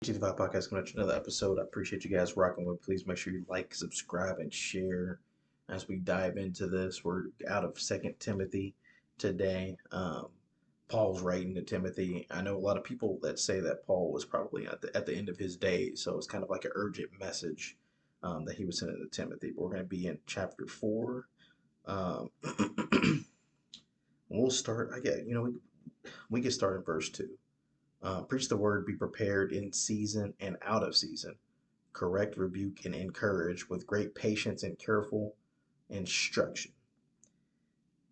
To the Vibe Podcast coming at you another episode. I appreciate you guys rocking with. Please make sure you like, subscribe, and share as we dive into this. We're out of Second Timothy today. Paul's writing to Timothy. I know a lot of people that say that Paul was probably at the end of his days, so it's kind of like an urgent message that he was sending to Timothy. But we're going to be in chapter 4. Um, we'll start. We get started in verse 2. Preach the word, be prepared in season and out of season. Correct, rebuke, and encourage with great patience and careful instruction.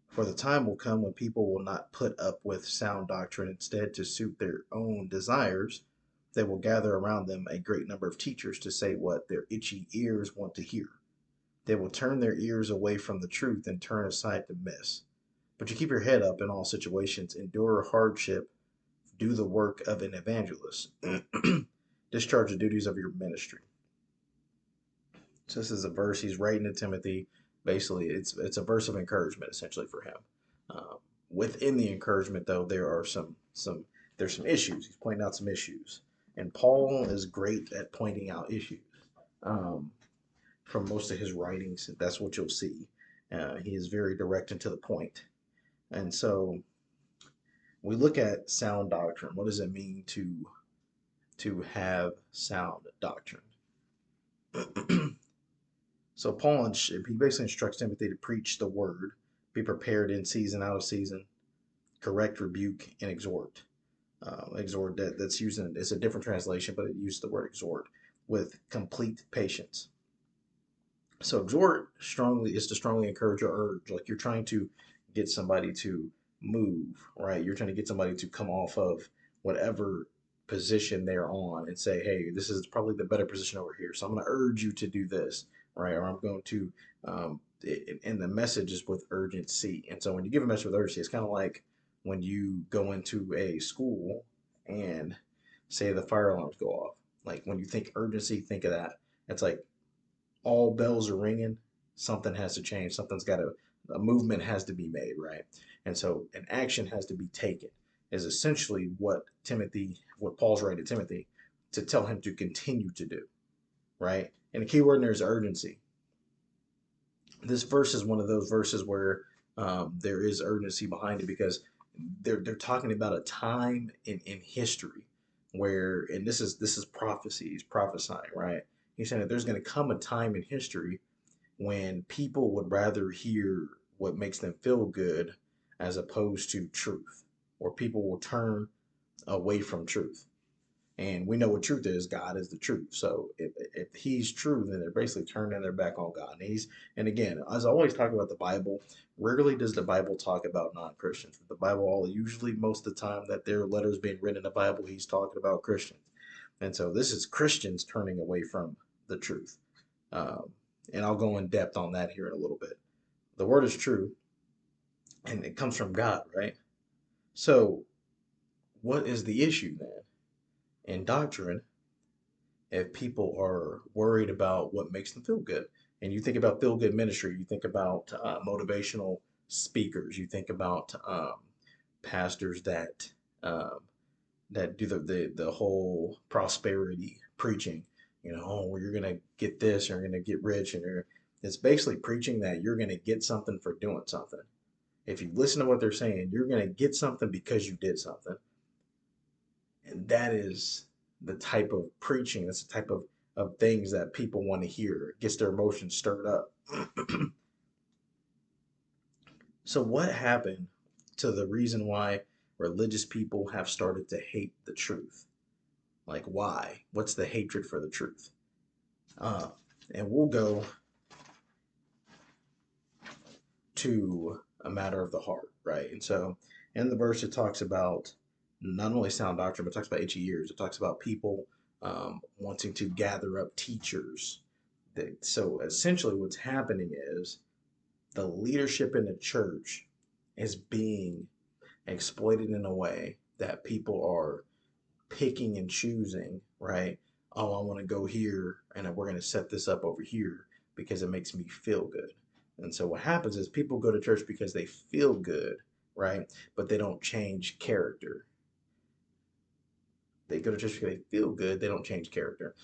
For the time will come when people will not put up with sound doctrine. Instead, to suit their own desires, they will gather around them a great number of teachers to say what their itchy ears want to hear. They will turn their ears away from the truth and turn aside to myths. But you keep your head up in all situations, endure hardship, do the work of an evangelist, discharge the duties of your ministry. So this is a verse he's writing to Timothy. Basically, it's a verse of encouragement essentially for him. Within the encouragement, though, there are there's some issues. He's pointing out some issues, and Paul is great at pointing out issues. Um, from most of his writings, that's what you'll see. He is very direct and to the point, and so we look at sound doctrine. What does it mean to have sound doctrine? So Paul he basically instructs Timothy to preach the word, be prepared in season, out of season, correct, rebuke, and exhort. Exhort that's using it's a different translation, but it used the word exhort with complete patience. So exhort strongly is to strongly encourage or urge, like you're trying to get somebody to move, right? You're trying to get somebody to come off of whatever position they're on and say, hey, this is probably the better position over here. So I'm going to urge you to do this, right? Or I'm going to, and the message is with urgency. And so when you give a message with urgency, it's kind of like when you go into a school and say the fire alarms go off. Like when you think urgency, think of that. It's like all bells are ringing, something has to change. A movement has to be made, right? And so an action has to be taken, is essentially what Paul's writing to Timothy to tell him to continue to do, right? And the key word in there is urgency. This verse is one of those verses where there is urgency behind it because they're talking about a time in history where, and this is prophecy. He's prophesying, right? He's saying that there's going to come a time in history when people would rather hear what makes them feel good as opposed to truth, or people will turn away from truth. And we know what truth is. God is the truth. So if he's true, then they're basically turning their back on God. And again, as I always talk about the Bible, rarely does the Bible talk about non-Christians. The Bible, usually most of the time that there are letters being written in the Bible, he's talking about Christians. And so this is Christians turning away from the truth. Um, and I'll go in depth on that here in a little bit. The word is true, and it comes from God, right? So what is the issue then? In doctrine, if people are worried about what makes them feel good. And you think about feel good ministry, you think about motivational speakers, you think about pastors um, that do the whole prosperity preaching. You know, oh, well, you're gonna get this, you're gonna get rich, it's basically preaching that you're gonna get something for doing something. If you listen to what they're saying, you're gonna get something because you did something. And that is the type of preaching, that's the type of things that people want to hear. It gets their emotions stirred up. So what happened to the reason why religious people have started to hate the truth? Like why? What's the hatred for the truth? Uh, and we'll go to a matter of the heart, right? And so in the verse, it talks about not only sound doctrine, but it talks about itchy ears. It talks about people wanting to gather up teachers. So essentially, what's happening is the leadership in the church is being exploited in a way that people are picking and choosing, right? Oh, I want to go here and we're going to set this up over here because it makes me feel good. And so what happens is people go to church because they feel good, right? But they don't change character. They go to church because they feel good. They don't change character.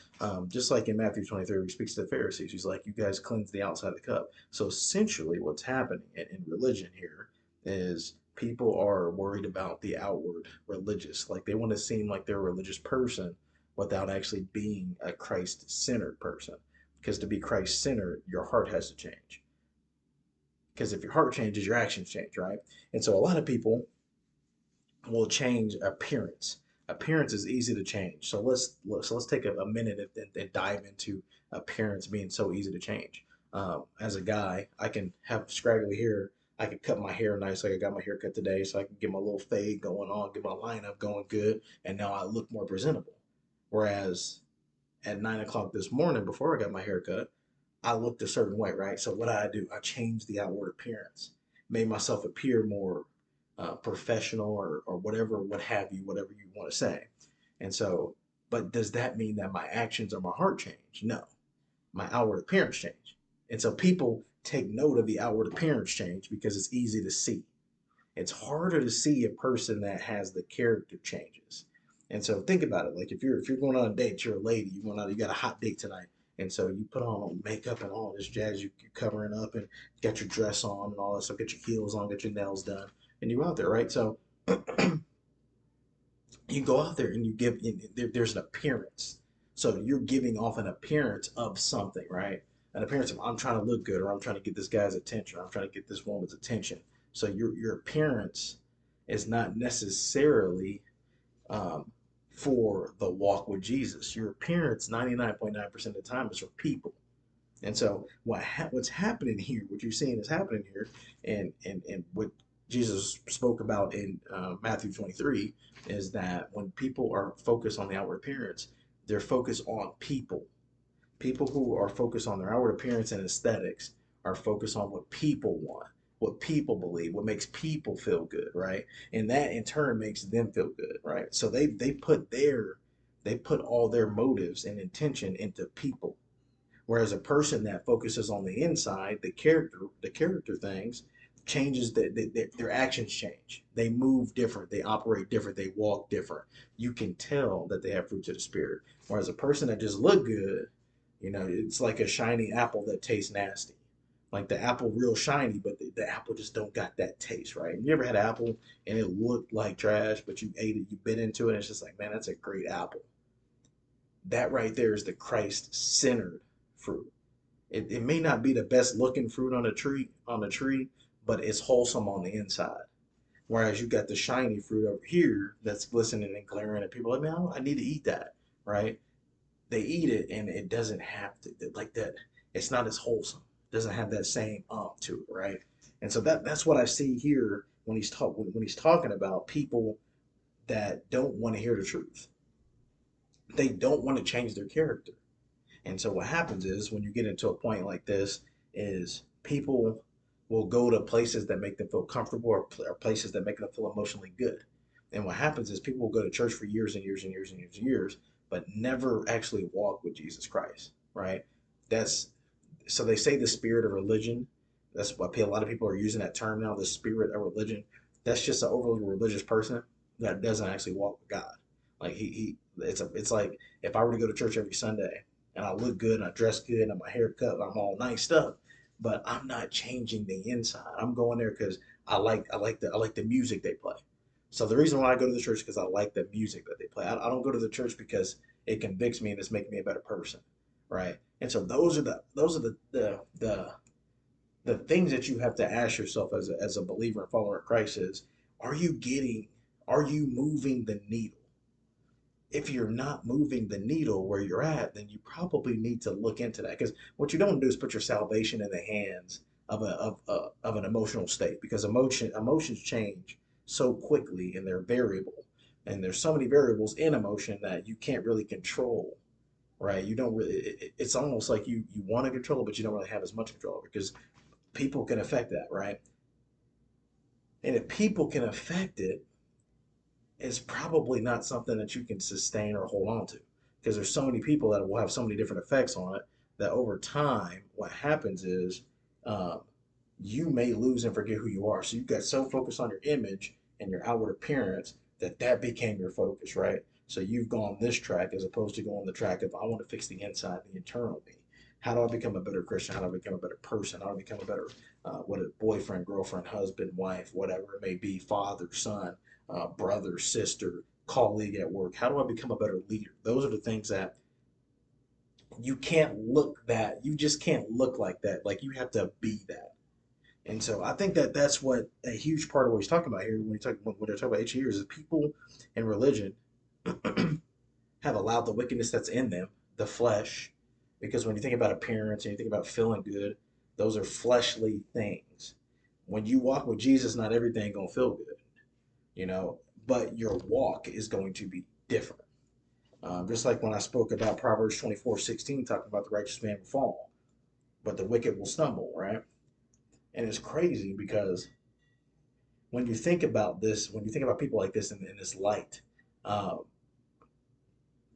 Just like in Matthew 23, he speaks to the Pharisees. He's like, you guys cleanse the outside of the cup. So essentially, what's happening in religion here is people are worried about the outward religious. Like they want to seem like they're a religious person without actually being a Christ centered person. Because to be Christ centered, your heart has to change. Because if your heart changes, your actions change, right? And so a lot of people will change appearance. Appearance is easy to change. So let's take a minute and dive into appearance being so easy to change. As a guy, I can have scraggly hair. I can cut my hair nice, like I got my hair cut today, so I can get my little fade going on, get my lineup going good, and now I look more presentable. Whereas at 9 o'clock this morning, before I got my hair cut, I looked a certain way, right? So what did I do? I changed the outward appearance, made myself appear more professional or whatever, what have you, whatever you want to say. And so, but does that mean that my actions or my heart change? No, my outward appearance change. And so people take note of the outward appearance change because it's easy to see. It's harder to see a person that has the character changes. And so think about it. Like if you're going on a date, you're a lady, you going out, you got a hot date tonight. And so you put on makeup and all this jazz, you're covering up and got your dress on and all that stuff, get your heels on, get your nails done, and you're out there, right? So you go out there and you give, there's an appearance. So you're giving off an appearance of something, right? An appearance of I'm trying to look good or I'm trying to get this guy's attention, or I'm trying to get this woman's attention. So your appearance is not necessarily um, for the walk with Jesus. Your appearance, 99.9% of the time, is for people. And so what's happening here, what you're seeing is happening here, and what Jesus spoke about in Matthew 23 is that when people are focused on the outward appearance, they're focused on people. People who are focused on their outward appearance and aesthetics are focused on what people want, what people believe, what makes people feel good, right? And that in turn makes them feel good, right? So they put all their motives and intention into people. Whereas a person that focuses on the inside, the character things, changes their actions change. They move different, they operate different, they walk different. You can tell that they have fruits of the spirit. Whereas a person that just look good, it's like a shiny apple that tastes nasty. Like the apple real shiny, but the apple just don't got that taste, right? You ever had an apple and it looked like trash, but you ate it, you bit into it, and it's just like, man, that's a great apple. That right there is the Christ centered fruit. It may not be the best looking fruit on the tree, but it's wholesome on the inside. Whereas you got the shiny fruit over here that's glistening and glaring, and people are like, man, I need to eat that, right? They eat it and it doesn't have to like that. It's not as wholesome. It doesn't have that same to it, right? And so that's what I see here when he's talking about people that don't want to hear the truth. They don't want to change their character. And so what happens is when you get into a point like this is people will go to places that make them feel comfortable or places that make them feel emotionally good. And what happens is people will go to church for years and years and years and years and years, but never actually walk with Jesus Christ, right? That's so they say the spirit of religion. That's why a lot of people are using that term now, the spirit of religion. That's just an overly religious person that doesn't actually walk with God. Like it's like if I were to go to church every Sunday and I look good and I dress good and my hair cut and I'm all nice stuff, but I'm not changing the inside. I'm going there because I like the music they play. So the reason why I go to the church is because I like the music that they play. I don't go to the church because it convicts me and it's making me a better person, right? And so those are the things that you have to ask yourself as a believer and follower of Christ is, are you getting, are you moving the needle? If you're not moving the needle where you're at, then you probably need to look into that. Because what you don't do is put your salvation in the hands of an emotional state. Because emotions change so quickly and they're variable, and there's so many variables in emotion that you can't really control. Right? You don't really. It's almost like you want to control it, but you don't really have as much control because people can affect that, right? And if people can affect it, is probably not something that you can sustain or hold on to because there's so many people that will have so many different effects on it that over time what happens is um, you may lose and forget who you are. So you got so focused on your image and your outward appearance that became your focus, right? So you've gone this track as opposed to going the track of I want to fix the inside, the internal me. How do I become a better Christian? How do I become a better person? How do I become a better what a boyfriend, girlfriend, husband, wife, whatever it may be, father, son, brother, sister, colleague at work? How do I become a better leader? Those are the things that you just can't look like that. Like you have to be that. And so I think that that's what a huge part of what he's talking about here when they're talking about 8 years is people in religion have allowed the wickedness that's in them, the flesh, because when you think about appearance and you think about feeling good, those are fleshly things. When you walk with Jesus, not everything gonna feel good, you know, but your walk is going to be different. Just like when I spoke about Proverbs 24:16, talking about the righteous man will fall, but the wicked will stumble, right? And it's crazy because when you think about this, when you think about people like this in this light, um,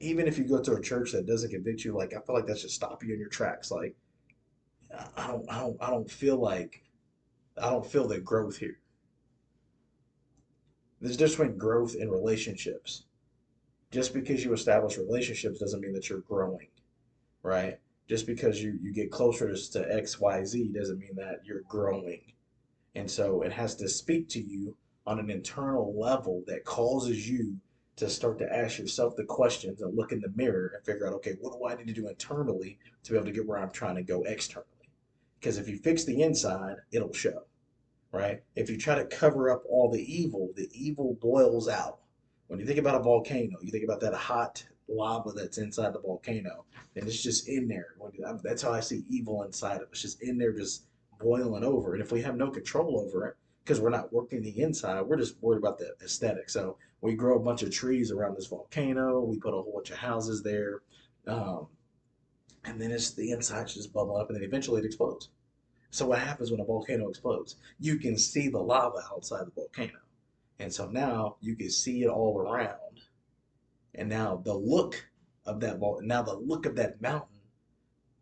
even if you go to a church that doesn't convict you, like I feel like that should stop you in your tracks. Like I don't feel the growth here. There's a difference between growth and relationships. Just because you establish relationships doesn't mean that you're growing, right? Just because you get closer to X, Y, Z doesn't mean that you're growing. And so it has to speak to you on an internal level that causes you to start to ask yourself the questions and look in the mirror and figure out, okay, what do I need to do internally to be able to get where I'm trying to go externally? Because if you fix the inside, it'll show, right? If you try to cover up all the evil boils out. When you think about a volcano, you think about that hot lava that's inside the volcano, and it's just in there. That's how I see evil inside of it. It's just in there, just boiling over. And if we have no control over it, because we're not working the inside, we're just worried about the aesthetic. So we grow a bunch of trees around this volcano. We put a whole bunch of houses there, um, and then it's the inside's just bubbling up, and then eventually it explodes. So what happens when a volcano explodes? You can see the lava outside the volcano. And so now you can see it all around. And now the look of that mountain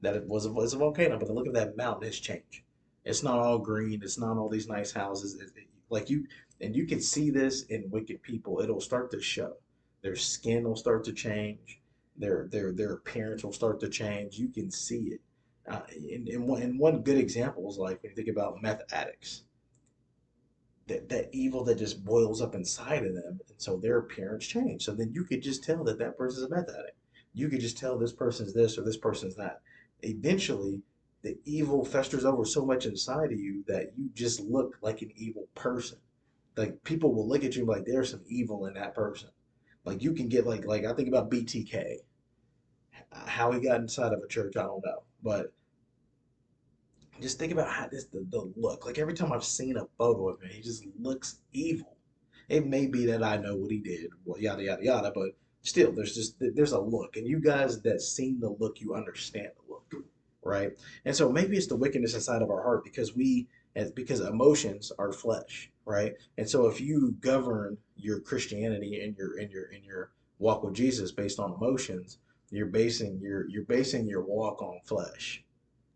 that it was a volcano, but the look of that mountain has changed. It's not all green. It's not all these nice houses. Like you, and you can see this in wicked people. It'll start to show. Their skin will start to change. Their appearance will start to change. You can see it. And one good example is like when you think about meth addicts, that evil that just boils up inside of them, and so their appearance changed. So then you could just tell that that person's a meth addict. You could just tell this person's this or this person's that. Eventually, the evil festers over so much inside of you that you just look like an evil person. Like people will look at you like there's some evil in that person. Like you can get like I think about BTK. How he got inside of a church, I don't know, but just think about how the look. Like every time I've seen a photo of him, he just looks evil. It may be that I know what he did, well, yada yada yada, but still, there's a look, and you guys that seen the look, you understand the look, right? And so maybe it's the wickedness inside of our heart because emotions are flesh, right? And so if you govern your Christianity and your walk with Jesus based on emotions, you're basing your walk on flesh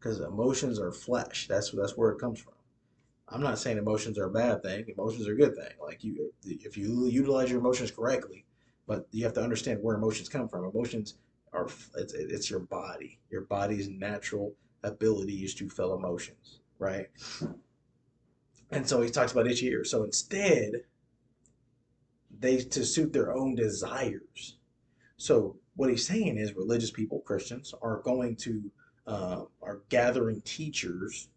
because emotions are flesh. That's where it comes from. I'm not saying emotions are a bad thing. Emotions are a good thing. Like if you utilize your emotions correctly, but you have to understand where emotions come from. Emotions are it's your body. Your body's natural ability is to feel emotions, right? And so he talks about each year. So instead, they to suit their own desires. So what he's saying is religious people, Christians, are gathering teachers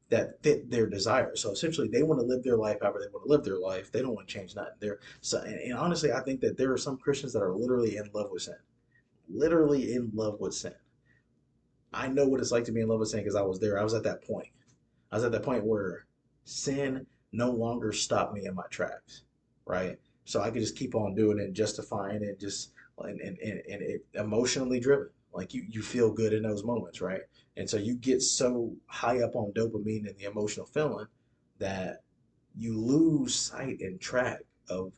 that fit their desires. So essentially, they want to live their life however they want to live their life. They don't want to change nothing. And honestly, I think that there are some Christians that are literally in love with sin, literally in love with sin. I know what it's like to be in love with sin because I was there. I was at that point. I was at that point where sin no longer stopped me in my tracks, right? So I could just keep on doing it and justifying it, just and it emotionally driven. Like you feel good in those moments, right? And so you get so high up on dopamine and the emotional feeling that you lose sight and track of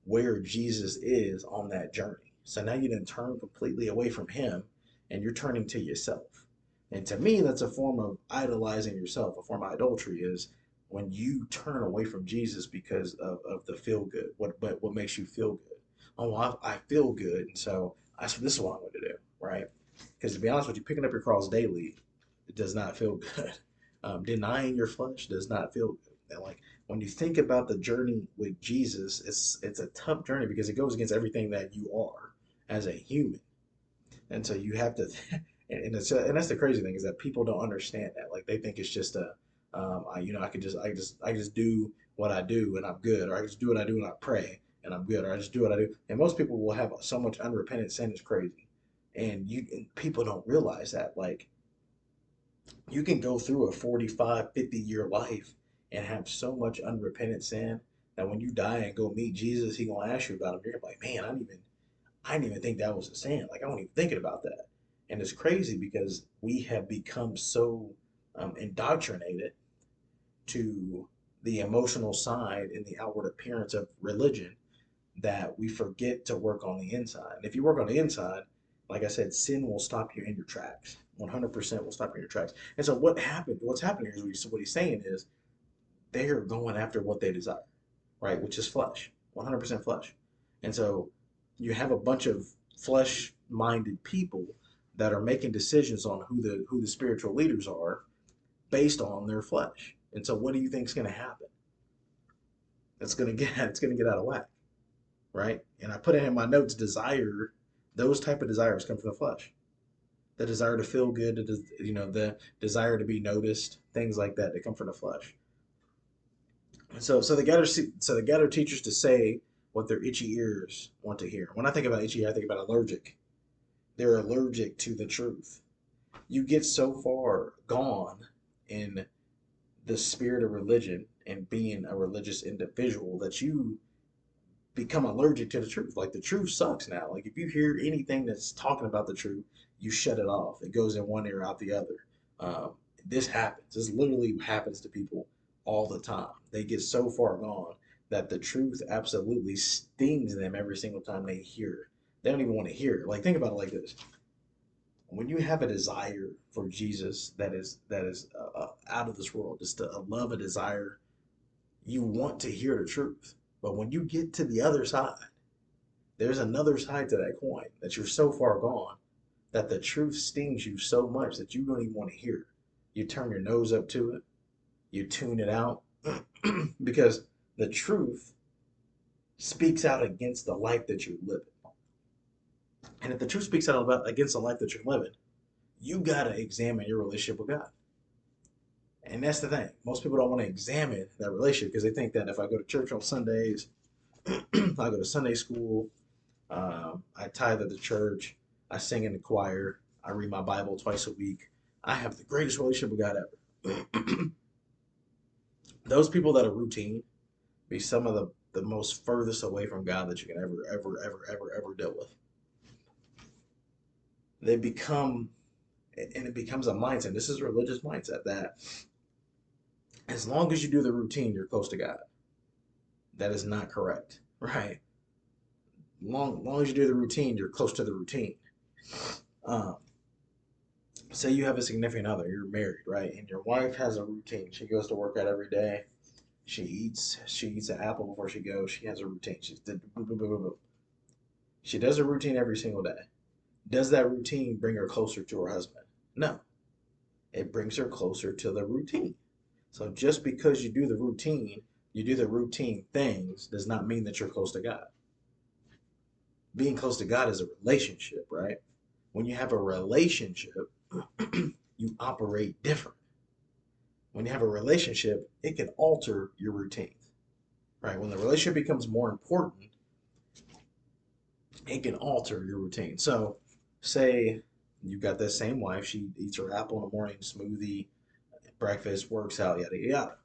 where Jesus is on that journey. So now you didn't turn completely away from him and you're turning to yourself. And to me, that's a form of idolizing yourself. A form of idolatry is when you turn away from Jesus because of the feel good, what makes you feel good. oh, well, I feel good, and so this is what I'm going to do, right? Because to be honest with you, picking up your cross daily, it does not feel good. Denying your flesh does not feel good. And like when you think about the journey with Jesus, it's a tough journey because it goes against everything that you are as a human, and so you have to. And that's the crazy thing is that people don't understand that. Like they think it's just I just do what I do and I'm good, or I just do what I do and I pray and I'm good, or I just do what I do. And most people will have so much unrepentant sin is crazy, and people don't realize that. Like you can go through a 45, 50 year life and have so much unrepentant sin that when you die and go meet Jesus, he gonna ask you about him. You're like, man, I didn't even think that was a sin. Like I wasn't even thinking about that. And it's crazy because we have become so indoctrinated to the emotional side and the outward appearance of religion that we forget to work on the inside. And if you work on the inside, like I said, sin will stop you in your tracks. 100% will stop you in your tracks. And so what's happening here is what he's saying is they are going after what they desire, right? Which is flesh, 100% flesh. And so you have a bunch of flesh-minded people that are making decisions on who the spiritual leaders are based on their flesh. And so what do you think is going to happen? It's going to get out of whack, right? And I put it in my notes, those type of desires come from the flesh. The desire to feel good, the desire to be noticed, things like that, they come from the flesh. So they gather teachers to say what their itchy ears want to hear. When I think about itchy, I think about allergic. They're allergic to the truth. You get so far gone in the spirit of religion and being a religious individual that you become allergic to the truth. Like the truth sucks now. Like if you hear anything that's talking about the truth, you shut it off. It goes in one ear out the other. Um, this happens. This literally happens to people all the time. They get so far gone that the truth absolutely stings them every single time they hear it. They don't even want to hear it. Like think about it like this: when you have a desire for Jesus that is out of this world, just a love, a desire, you want to hear the truth. But when you get to the other side, there's another side to that coin that you're so far gone that the truth stings you so much that you don't even want to hear it. You turn your nose up to it, you tune it out because the truth speaks out against the life that you're living. And if the truth speaks out about against the life that you're living, you got to examine your relationship with God. And that's the thing. Most people don't want to examine that relationship because they think that if I go to church on Sundays, I go to Sunday school, I tithe at the church, I sing in the choir, I read my Bible twice a week, I have the greatest relationship with God ever. Those people that are routine be some of the most furthest away from God that you can ever deal with. They become, and it becomes a mindset. This is a religious mindset that as long as you do the routine, you're close to God. That is not correct, right? Long as you do the routine, you're close to the routine. Um, Say you have a significant other, you're married, right? And your wife has a routine. She goes to work out every day. She eats an apple before she goes. She has a routine. She does a routine every single day. Does that routine bring her closer to her husband? No. It brings her closer to the routine. So just because you do the routine things does not mean that you're close to God. Being close to God is a relationship, right? When you have a relationship, you operate different. When you have a relationship, it can alter your routine, right? When the relationship becomes more important, it can alter your routine. So, say you've got that same wife, she eats her apple in the morning, smoothie, breakfast, works out, yada yada.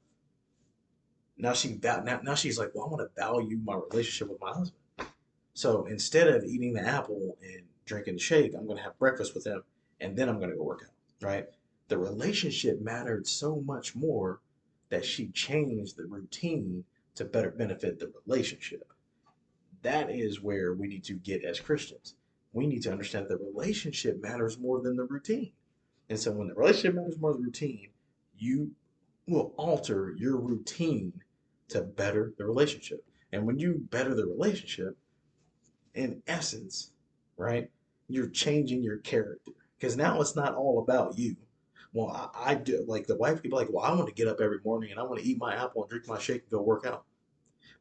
Now she's like, well, I want to value my relationship with my husband. So instead of eating the apple and drinking the shake, I'm going to have breakfast with him, and then I'm going to go work out, right? The relationship mattered so much more that she changed the routine to better benefit the relationship. That is where we need to get as Christians. We need to understand that the relationship matters more than the routine. And so when the relationship matters more than the routine, you will alter your routine to better the relationship. And when you better the relationship, in essence, right, you're changing your character because now it's not all about you. Well, I do like the wife could be like, well, I want to get up every morning and I want to eat my apple and drink my shake and go work out.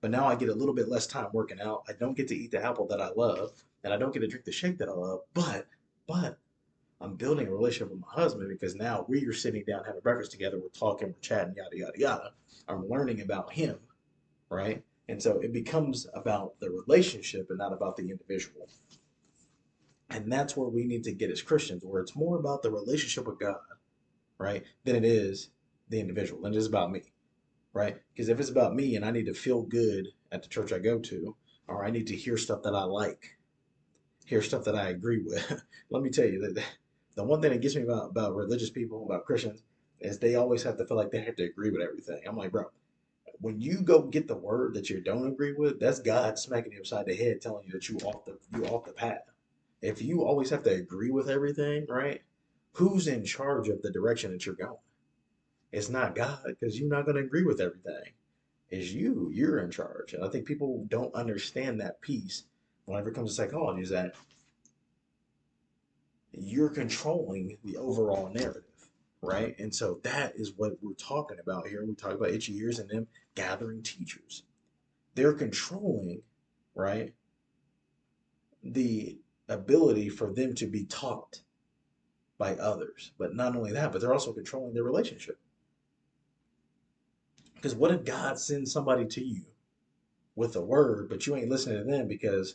But now I get a little bit less time working out. I don't get to eat the apple that I love, and I don't get to drink the shake that I love. But I'm building a relationship with my husband because now we are sitting down having breakfast together. We're talking, we're chatting, yada yada yada. I'm learning about him, right? And so it becomes about the relationship and not about the individual. And that's where we need to get as Christians, where it's more about the relationship with God, right, than it is the individual, than it is about me, right? Because if it's about me and I need to feel good at the church I go to, or I need to hear stuff that I like, hear stuff that I agree with, let me tell you that the one thing that gets me about religious people, about Christians, is they always have to feel like they have to agree with everything. I'm like, bro, when you go get the word that you don't agree with, that's God smacking you upside the head, telling you that you off the path. If you always have to agree with everything, right? Who's in charge of the direction that you're going? It's not God because you're not going to agree with everything. It's you. You're in charge. And I think people don't understand that piece whenever it comes to psychology is that you're controlling the overall narrative, right? And so that is what we're talking about here. We talk about itchy ears and them gathering teachers. They're controlling, right, the ability for them to be taught by others. But not only that, but they're also controlling their relationship. Because what if God sends somebody to you with a word, but you ain't listening to them because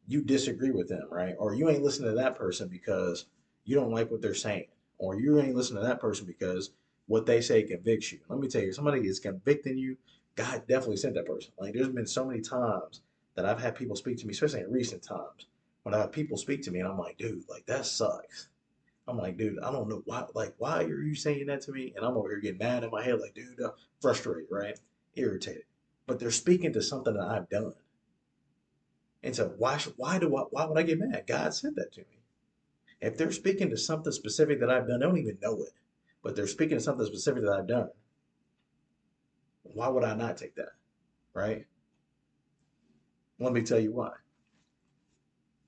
you disagree with them, right? Or you ain't listening to that person because you don't like what they're saying. Or you ain't listening to that person because what they say convicts you. Let me tell you, somebody is convicting you, God definitely sent that person. Like there's been so many times that I've had people speak to me, especially in recent times, when I have people speak to me and I'm like, dude, like that sucks. I'm like, dude, I don't know why, like, why are you saying that to me? And I'm over here getting mad in my head, like, dude, frustrated, right? Irritated. But they're speaking to something that I've done. And so why would I get mad? God sent that to me. If they're speaking to something specific that I've done, I don't even know it, but they're speaking to something specific that I've done. Why would I not take that? Right? Let me tell you why.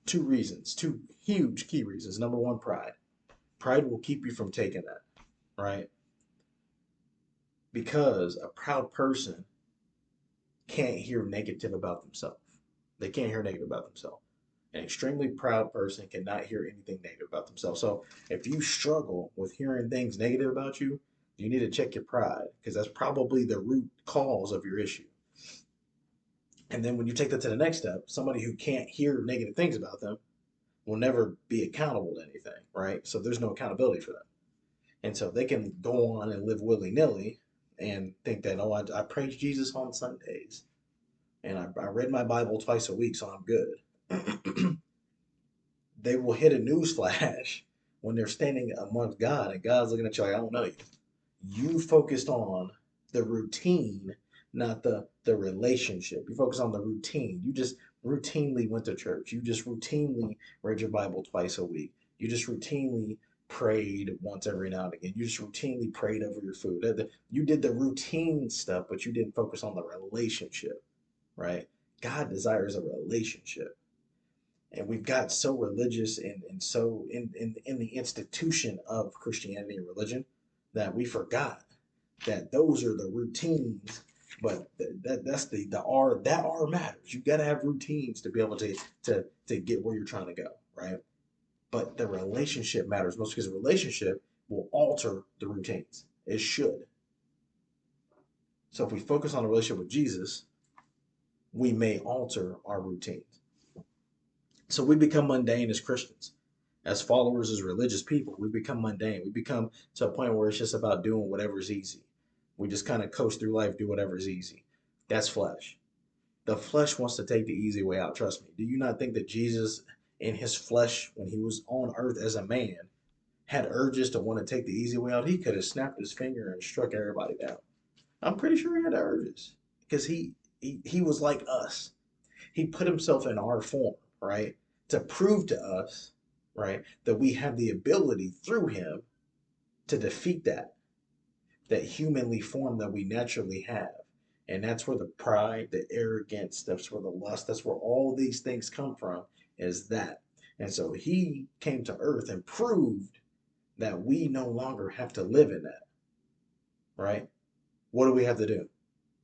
Two reasons, two huge key reasons. Number one, pride. Pride will keep you from taking that, right? Because a proud person can't hear negative about themselves. They can't hear negative about themselves. An extremely proud person cannot hear anything negative about themselves. So if you struggle with hearing things negative about you, you need to check your pride because that's probably the root cause of your issue. And then when you take that to the next step, somebody who can't hear negative things about them will never be accountable to anything, right? So there's no accountability for them. And so they can go on and live willy nilly and think that, oh, I praise Jesus on Sundays and I read my Bible twice a week, so I'm good. They will hit a news flash when they're standing amongst God and God's looking at you like, I don't know you. You focused on the routine, not the relationship. You focus on the routine. You just routinely went to church. You just routinely read your Bible twice a week. You just routinely prayed once every now and again. You just routinely prayed over your food. You did the routine stuff, but you didn't focus on the relationship, right? God desires a relationship. And we've got so religious and so in the institution of Christianity and religion that we forgot that those are the routines. But that's the R, that R matters. You got to have routines to be able to get where you're trying to go, right? But the relationship matters most because the relationship will alter the routines. It should. So if we focus on a relationship with Jesus, we may alter our routines. So we become mundane as Christians, as followers, as religious people. We become mundane. We become to a point where it's just about doing whatever's easy. We just kind of coast through life, do whatever's easy. That's flesh. The flesh wants to take the easy way out. Trust me. Do you not think that Jesus, in his flesh, when he was on earth as a man, had urges to want to take the easy way out? He could have snapped his finger and struck everybody down. I'm pretty sure he had the urges because he was like us. He put himself in our form, right? To prove to us, right, that we have the ability through him to defeat that humanly form that we naturally have. And that's where the pride, the arrogance, that's where the lust, that's where all these things come from, is that. And so he came to earth and proved that we no longer have to live in that, right? What do we have to do?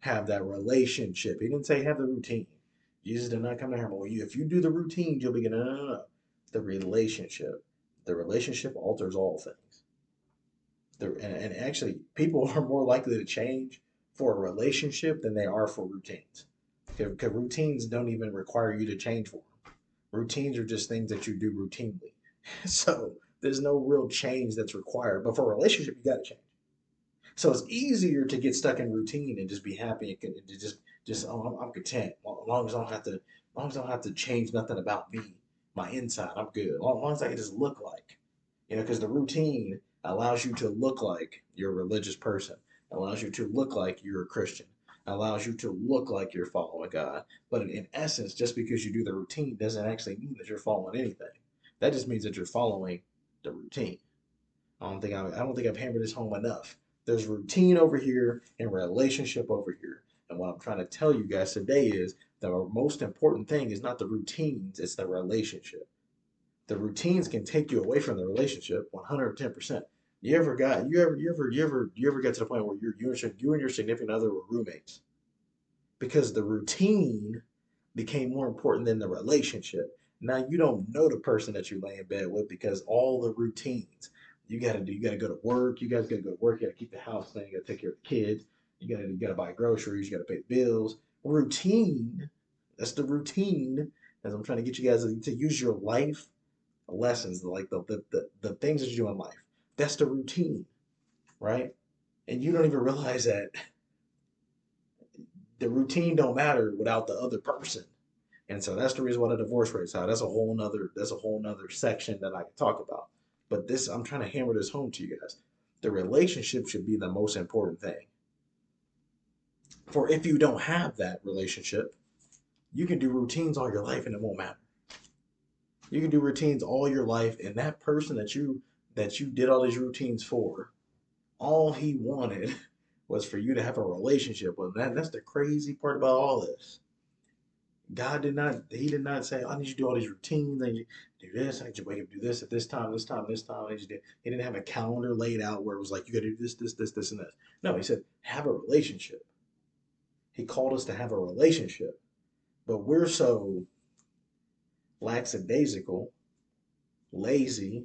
Have that relationship. He didn't say have the routine. Jesus did not come to here, well, if you do the routine, you'll be getting, no, no, no, no. The relationship. The relationship alters all things. And actually, people are more likely to change for a relationship than they are for routines. Because routines don't even require you to change for them. Routines are just things that you do routinely. So there's no real change that's required. But for a relationship, you got to change. So it's easier to get stuck in routine and just be happy and to just oh, I'm content. As long as I don't have to, as long as I don't have to change nothing about me, my inside, I'm good. As long as I can just look like, because the routine allows you to look like you're a religious person, allows you to look like you're a Christian, allows you to look like you're following God. But in essence, just because you do the routine doesn't actually mean that you're following anything. That just means that you're following the routine. I don't think I've hammered this home enough. There's routine over here and relationship over here. And what I'm trying to tell you guys today is the most important thing is not the routines, it's the relationship. The routines can take you away from the relationship 110%. You ever get to the point where you and your significant other were roommates because the routine became more important than the relationship. Now you don't know the person that you lay in bed with because all the routines you gotta go to work. You guys gotta go to work. You gotta keep the house clean. You gotta take care of the kids. You gotta buy groceries. You gotta pay the bills. Routine. That's the routine. As I'm trying to get you guys to use your life lessons, like the things that you do in life. That's the routine, right? And you don't even realize that the routine don't matter without the other person. And so that's the reason why the divorce rate's high. That's a whole nother section that I can talk about. But this I'm trying to hammer this home to you guys. The relationship should be the most important thing. For if you don't have that relationship, you can do routines all your life and it won't matter. You can do routines all your life, and that person that you did all these routines for, all he wanted was for you to have a relationship with him. That's the crazy part about all this. He did not say, I need you to do all these routines. I need you to do this. I need you to wake up, do this at this time, this time, this time. He didn't have a calendar laid out where it was like, you got to do this, this, this, this, and this. No, he said, have a relationship. He called us to have a relationship. But we're so lackadaisical, lazy,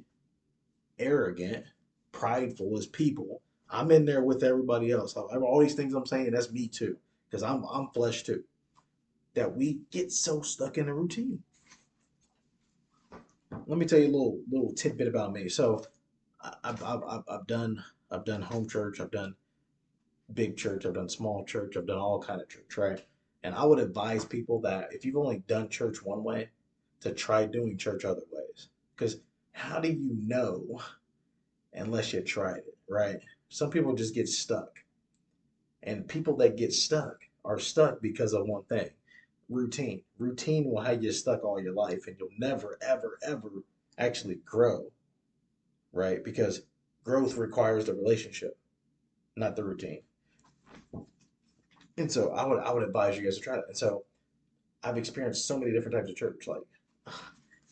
arrogant, prideful as people. I'm in there with everybody else. All these things I'm saying, that's me too. Because I'm flesh too. That we get so stuck in a routine. Let me tell you a little tidbit about me. So I've done home church, I've done big church, I've done small church, I've done all kind of church, right? And I would advise people that if you've only done church one way, to try doing church other ways. Because how do you know unless you tried it, right? Some people just get stuck. And people that get stuck are stuck because of one thing: routine. Routine will have you stuck all your life and you'll never, ever, ever actually grow, right? Because growth requires the relationship, not the routine. And so I would advise you guys to try that. And so I've experienced so many different types of church. Like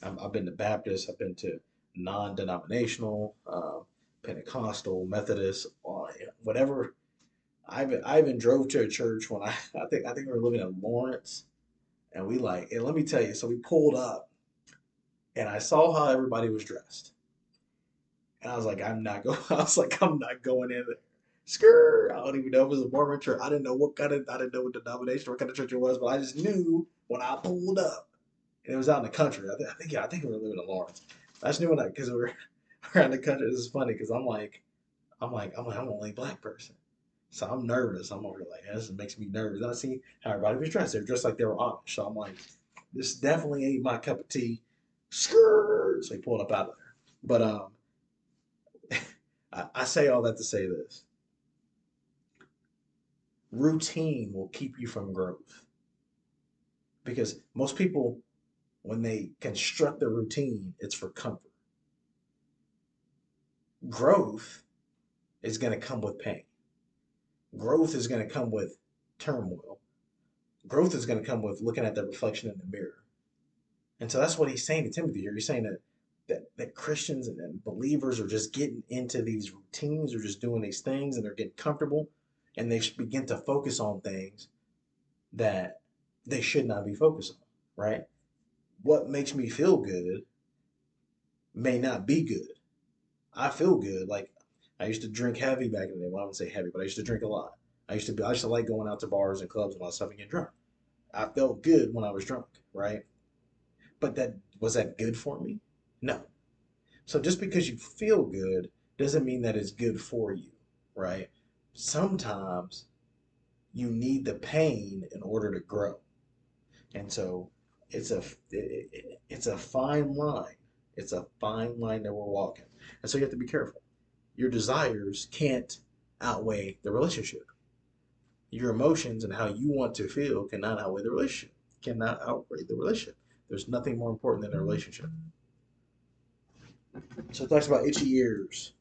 I've been to Baptist, I've been to non-denominational, Pentecostal, Methodist, whatever. I even drove to a church when I think we were living in Lawrence, and and let me tell you, so we pulled up, and I saw how everybody was dressed, and I was like, I'm not going in there. Skrr! I don't even know if it was a Mormon church. I didn't know what denomination or what kind of church it was, but I just knew when I pulled up, and it was out in the country. I think we were living in Lawrence. I just knew because we're out in the country. This is funny because I'm an only black person. So I'm nervous. I'm over like, this makes me nervous. And I see how everybody was dressed. They're dressed like they were Amish. So I'm like, this definitely ain't my cup of tea. Skirt. So he pulled up out of there. But I say all that to say this: routine will keep you from growth because most people, when they construct a routine, it's for comfort. Growth is going to come with pain. Growth is going to come with turmoil. Growth is going to come with looking at the reflection in the mirror. And so that's what he's saying to Timothy here. He's saying that Christians and believers are just getting into these routines, or just doing these things, and they're getting comfortable, and they begin to focus on things that they should not be focused on, right? What makes me feel good may not be good. I feel good. Like, I used to drink heavy back in the day. Well, I wouldn't say heavy, but I used to drink a lot. I used to like going out to bars and clubs and all that stuff and getting drunk. I felt good when I was drunk, right? But that good for me? No. So just because you feel good doesn't mean that it's good for you, right? Sometimes you need the pain in order to grow. And so it's a fine line. It's a fine line that we're walking. And so you have to be careful. Your desires can't outweigh the relationship. Your emotions and how you want to feel cannot outweigh the relationship. Cannot outweigh the relationship. There's nothing more important than a relationship. So it talks about itchy ears,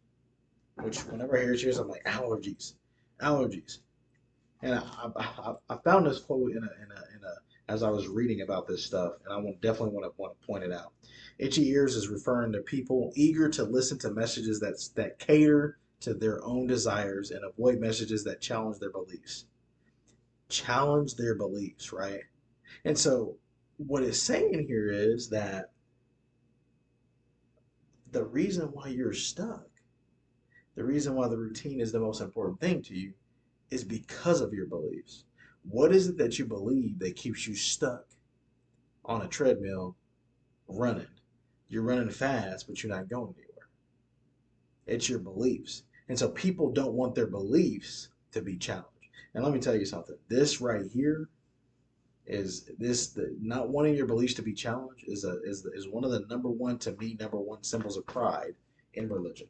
which whenever I hear itchy ears, I'm like allergies, allergies. And I found this quote in a as I was reading about this stuff, and I definitely want to point it out. Itchy ears is referring to people eager to listen to messages that cater to their own desires and avoid messages that challenge their beliefs. Challenge their beliefs, right? And so what it's saying here is that the reason why you're stuck, the reason why the routine is the most important thing to you, is because of your beliefs. What is it that you believe that keeps you stuck on a treadmill running? You're running fast, but you're not going anywhere. It's your beliefs. And so people don't want their beliefs to be challenged. And let me tell you something. This right here not wanting your beliefs to be challenged is one of the number one symbols of pride in religion,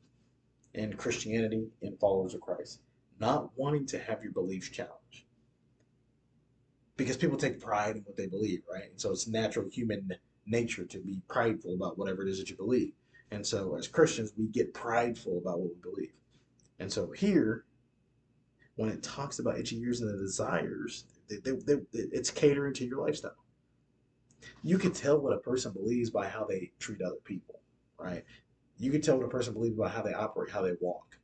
in Christianity, in followers of Christ. Not wanting to have your beliefs challenged. Because people take pride in what they believe, right? And so it's natural human nature to be prideful about whatever it is that you believe. And so as Christians, we get prideful about what we believe. And so here, when it talks about itchy ears and the desires, it's catering to your lifestyle. You can tell what a person believes by how they treat other people, right? You can tell what a person believes by how they operate, how they walk.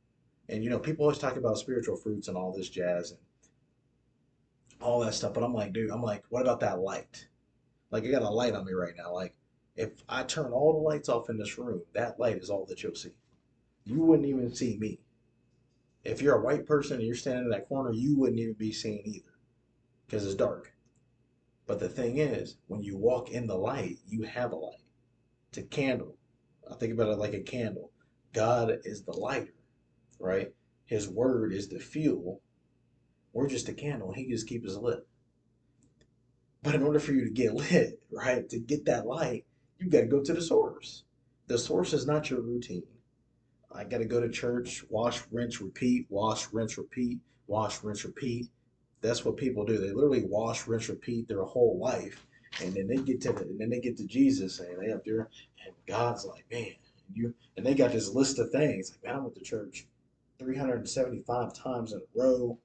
And people always talk about spiritual fruits and all this jazz and all that stuff. But I'm like, dude, what about that light? Like, I got a light on me right now. Like, if I turn all the lights off in this room, that light is all that you'll see. You wouldn't even see me. If you're a white person and you're standing in that corner, you wouldn't even be seen either because it's dark. But the thing is, when you walk in the light, you have a light. It's a candle. I think about it like a candle. God is the lighter, right? His word is the fuel. We're just a candle. He just keeps us lit. But in order for you to get lit, right, to get that light, you got to go to the source. The source is not your routine. I got to go to church, wash, rinse, repeat, wash, rinse, repeat, wash, rinse, repeat. That's what people do. They literally wash, rinse, repeat their whole life, and then they get to Jesus, and they up there, and God's like, man, and they got this list of things. Like, man, I went to church 375 times in a row.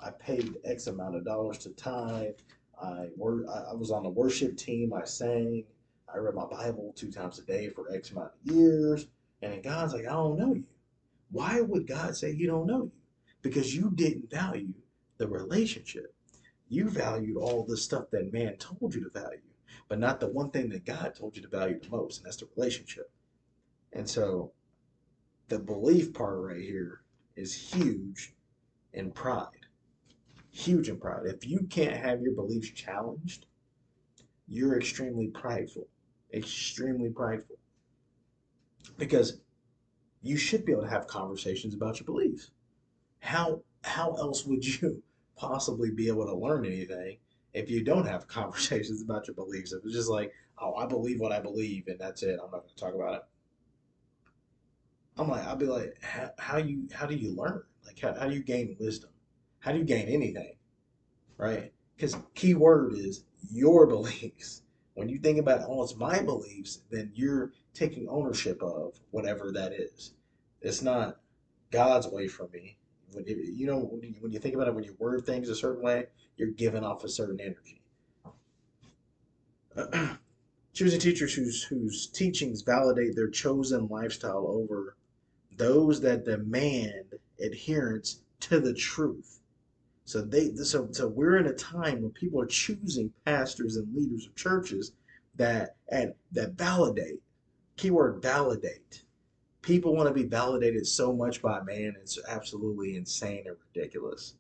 I paid X amount of dollars to tithe. I was on the worship team. I sang. I read my Bible 2 times a day for X amount of years. And then God's like, I don't know you. Why would God say he don't know you? Because you didn't value the relationship. You valued all the stuff that man told you to value, but not the one thing that God told you to value the most, and that's the relationship. And so the belief part right here is huge in pride. Huge in pride. If you can't have your beliefs challenged, you're extremely prideful. Extremely prideful. Because you should be able to have conversations about your beliefs. How else would you possibly be able to learn anything if you don't have conversations about your beliefs? If it's just like, oh, I believe what I believe and that's it. I'm not going to talk about it. I'll be like, how do you learn? Like, how do you gain wisdom? How do you gain anything? Right? Because key word is your beliefs. When you think about, oh, it's my beliefs, then you're taking ownership of whatever that is. It's not God's way for me. When you think about it, when you word things a certain way, you're giving off a certain energy. Choosing teachers whose teachings validate their chosen lifestyle over those that demand adherence to the truth. So we're in a time when people are choosing pastors and leaders of churches that validate. Keyword validate. People want to be validated so much by man, it's absolutely insane and ridiculous.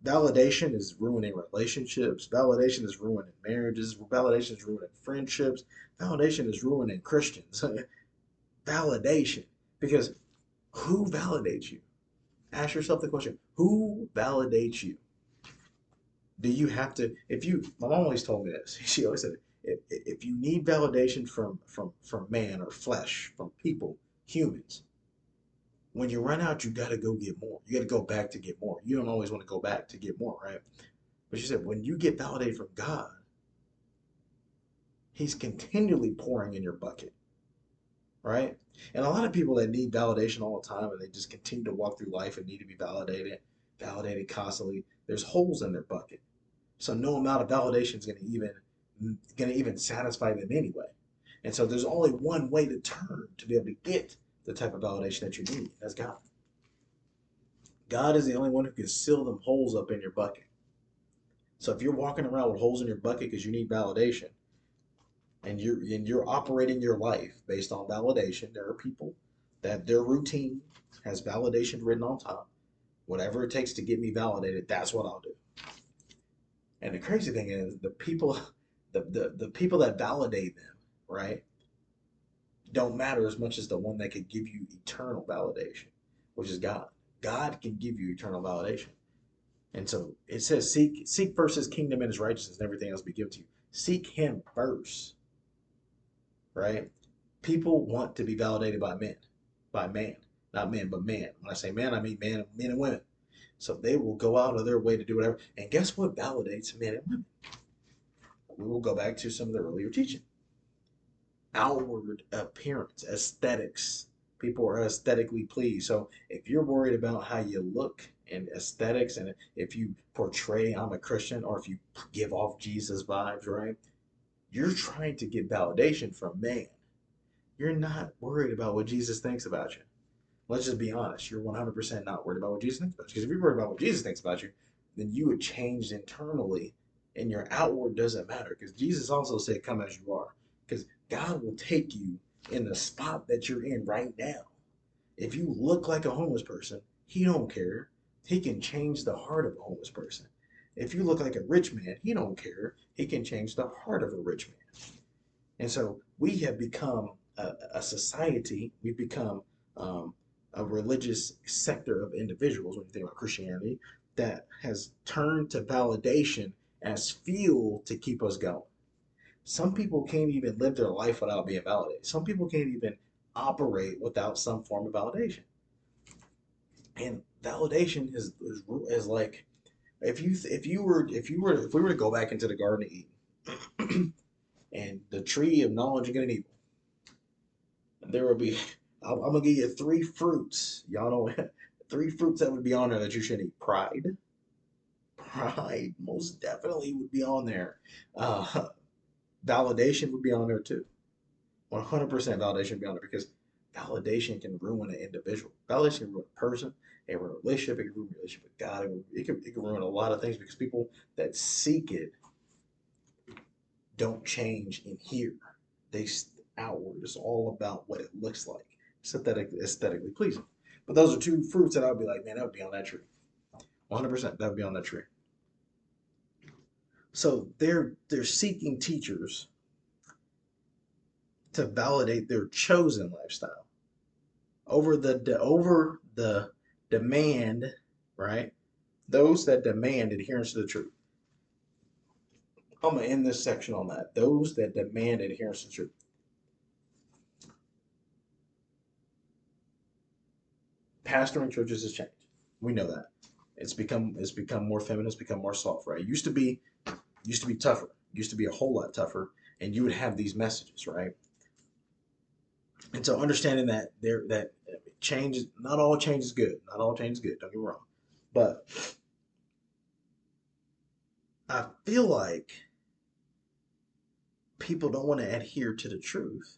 Validation is ruining relationships. Validation is ruining marriages. Validation is ruining friendships. Validation is ruining Christians. Validation. Because who validates you? Ask yourself the question, who validates you? Do you have to, if you, my mom always told me this. She always said, if you need validation from man or flesh, from people, humans, when you run out, you got to go get more. You got to go back to get more. You don't always want to go back to get more, right? But she said, when you get validated from God, He's continually pouring in your bucket, right? And a lot of people that need validation all the time and they just continue to walk through life and need to be validated constantly, there's holes in their bucket. So no amount of validation is going to even satisfy them anyway. And so there's only one way to turn to be able to get the type of validation that you need. That's God. God is the only one who can seal them holes up in your bucket. So if you're walking around with holes in your bucket because you need validation, and you're operating your life based on validation, there are people that their routine has validation written on top. Whatever it takes to get me validated, that's what I'll do. And the crazy thing is, the people that validate them, right, don't matter as much as the one that could give you eternal validation, which is God. God can give you eternal validation. And so it says, seek first His kingdom and His righteousness, and everything else be given to you. Seek Him first, right? People want to be validated by man, not men, but man. When I say man, I mean men and women. So they will go out of their way to do whatever. And guess what validates men and women? We will go back to some of the earlier teaching. Outward appearance, aesthetics. People are aesthetically pleased. So if you're worried about how you look and aesthetics, and if you portray I'm a Christian, or if you give off Jesus vibes, right? You're trying to get validation from man. You're not worried about what Jesus thinks about you. Let's just be honest. You're 100% not worried about what Jesus thinks about you. Because if you're worried about what Jesus thinks about you, then you would change internally, and your outward doesn't matter. Because Jesus also said, come as you are. Because God will take you in the spot that you're in right now. If you look like a homeless person, He don't care. He can change the heart of a homeless person. If you look like a rich man, He don't care. He can change the heart of a rich man. And so we have become a society, we've become a religious sector of individuals, when you think about Christianity, that has turned to validation as fuel to keep us going. Some people can't even live their life without being validated. Some people can't even operate without some form of validation. And validation is like, if we were to go back into the Garden of Eden and the tree of knowledge of good and evil, there will be, I'm gonna give you three fruits. Y'all know three fruits that would be on there that you should eat. Pride most definitely would be on there. Uh, Validation would be on there too. 100% validation would be on there, because validation can ruin an individual. Validation can ruin a person. It can ruin a relationship. It can ruin a relationship with God. It can ruin a lot of things, because people that seek it don't change in here. They outward. It's all about what it looks like. Aesthetically pleasing. But those are two fruits that I would be like, man, that would be on that tree. 100% that would be on that tree. So they're seeking teachers to validate their chosen lifestyle over the demand, right? Those that demand adherence to the truth. I'm gonna end this section on that. Those that demand adherence to the truth. Pastoring churches has changed. We know that. It's become more feminist, become more soft, right? It used to be tougher. It used to be a whole lot tougher, and you would have these messages, right? And so understanding that change, not all change is good. Not all change is good. Don't get me wrong. But I feel like people don't want to adhere to the truth,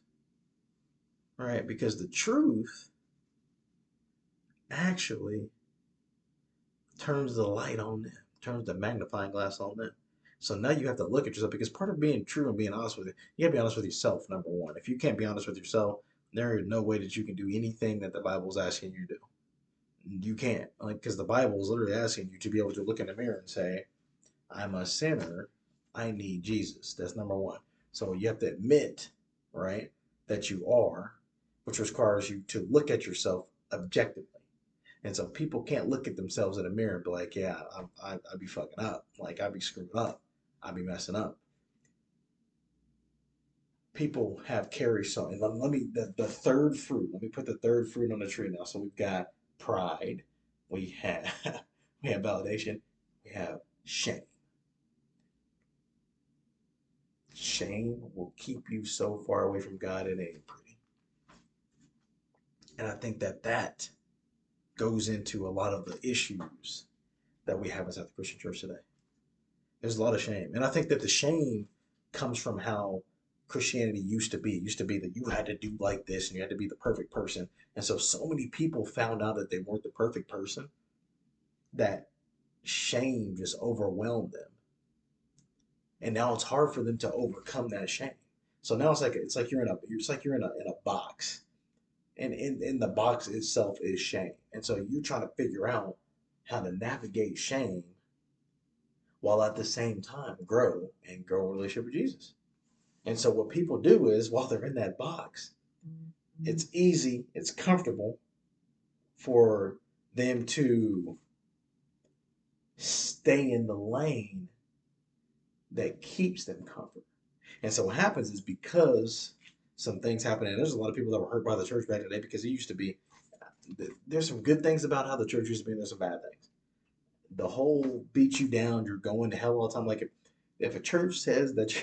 right? Because the truth actually turns the light on them, turns the magnifying glass on them. So now you have to look at yourself because part of being true and being honest with it, you gotta be honest with yourself, number one. If you can't be honest with yourself, there is no way that you can do anything that the Bible is asking you to do. You can't. Like, because the Bible is literally asking you to be able to look in the mirror and say, I'm a sinner. I need Jesus. That's number one. So you have to admit, right, that you are, which requires you to look at yourself objectively. And so people can't look at themselves in a mirror and be like, yeah, I be fucking up. Like, I be screwing up. I be messing up. People have carry so, and let me, the third fruit, let me put the third fruit on the tree now. So we've got pride, we have, we have validation, we have shame. Shame will keep you so far away from God, it ain't pretty. And I think that that goes into a lot of the issues that we have inside the Christian church today. There's a lot of shame. And I think that the shame comes from how Christianity used to be. It used to be that you had to do like this and you had to be the perfect person. And so, so many people found out that they weren't the perfect person that shame just overwhelmed them. And now it's hard for them to overcome that shame. So now it's like you're in a box. And in the box itself is shame. And so you're trying to figure out how to navigate shame while at the same time grow a relationship with Jesus. And so what people do is while they're in that box, it's easy, it's comfortable for them to stay in the lane that keeps them comfortable. And so what happens is because some things happen, and there's a lot of people that were hurt by the church back in the day because it used to be, there's some good things about how the church used to be, and there's some bad things. The whole beat you down, you're going to hell all the time. Like if a church says that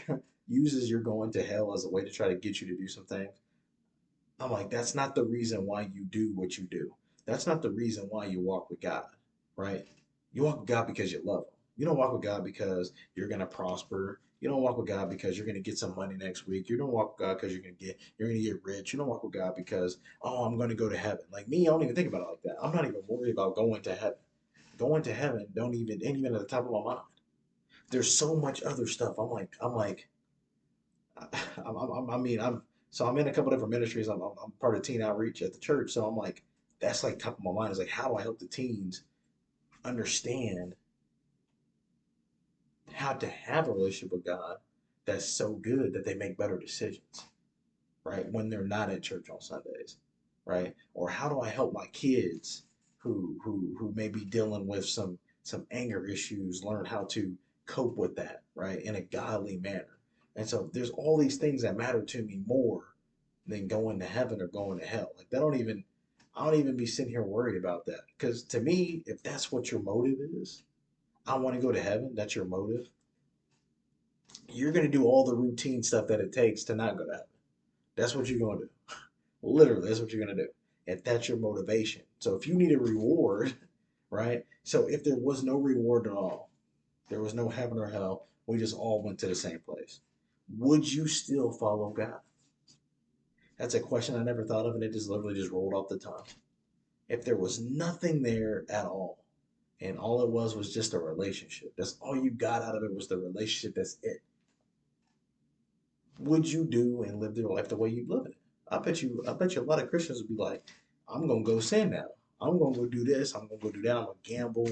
uses you're going to hell as a way to try to get you to do some things, I'm like, that's not the reason why you do what you do. That's not the reason why you walk with God, right? You walk with God because you love Him. You don't walk with God because you're gonna prosper. You don't walk with God because you're gonna get some money next week. You don't walk with God because you're gonna get rich. You don't walk with God because I'm gonna go to heaven. Like me, I don't even think about it like that. I'm not even worried about going to heaven. Going to heaven don't even ain't even at the top of my mind. There's so much other stuff. I'm like, I mean, I'm in a couple different ministries. I'm part of teen outreach at the church, so I'm like, that's like top of my mind. Is like, how do I help the teens understand how to have a relationship with God that's so good that they make better decisions, right? When they're not at church on Sundays, right? Or how do I help my kids who may be dealing with some anger issues learn how to cope with that, right? In a godly manner. And so there's all these things that matter to me more than going to heaven or going to hell. Like I don't even be sitting here worried about that. Because to me, if that's what your motive is, I want to go to heaven, that's your motive, you're going to do all the routine stuff that it takes to not go to heaven. That's what you're going to do. Literally, that's what you're going to do. If that's your motivation. So if you need a reward, right? So if there was no reward at all, there was no heaven or hell, we just all went to the same place, would you still follow God? That's a question I never thought of, and it just literally just rolled off the tongue. If there was nothing there at all, and all it was just a relationship, that's all you got out of it was the relationship, that's it, would you do and live your life the way you live it? I bet you a lot of Christians would be like, I'm gonna go sin now. I'm gonna go do this. I'm gonna go do that. I'm gonna gamble.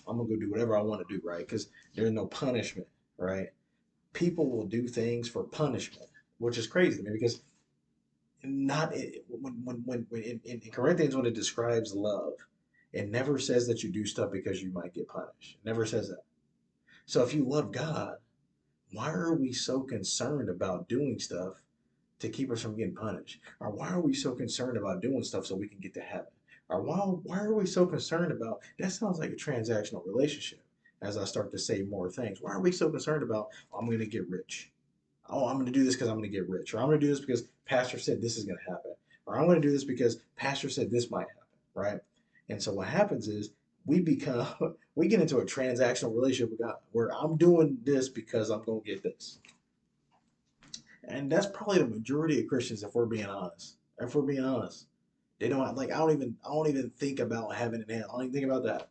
I'm gonna go do whatever I want to do, right? Because there's no punishment, right? People will do things for punishment, which is crazy to me because not when in Corinthians when it describes love, it never says that you do stuff because you might get punished. It never says that. So if you love God, why are we so concerned about doing stuff to keep us from getting punished? Or why are we so concerned about doing stuff so we can get to heaven? Or why are we so concerned about that? Sounds like a transactional relationship as I start to say more things. Why are we so concerned about, oh, I'm going to get rich? Oh, I'm going to do this because I'm going to get rich. Or I'm going to do this because pastor said this is going to happen. or I'm going to do this because pastor said this might happen, right? And so what happens is we become we get into a transactional relationship with God where I'm doing this because I'm going to get this. And that's probably the majority of Christians, if we're being honest. If we're being honest, they don't like. I don't even think about having an end. I don't even think about that.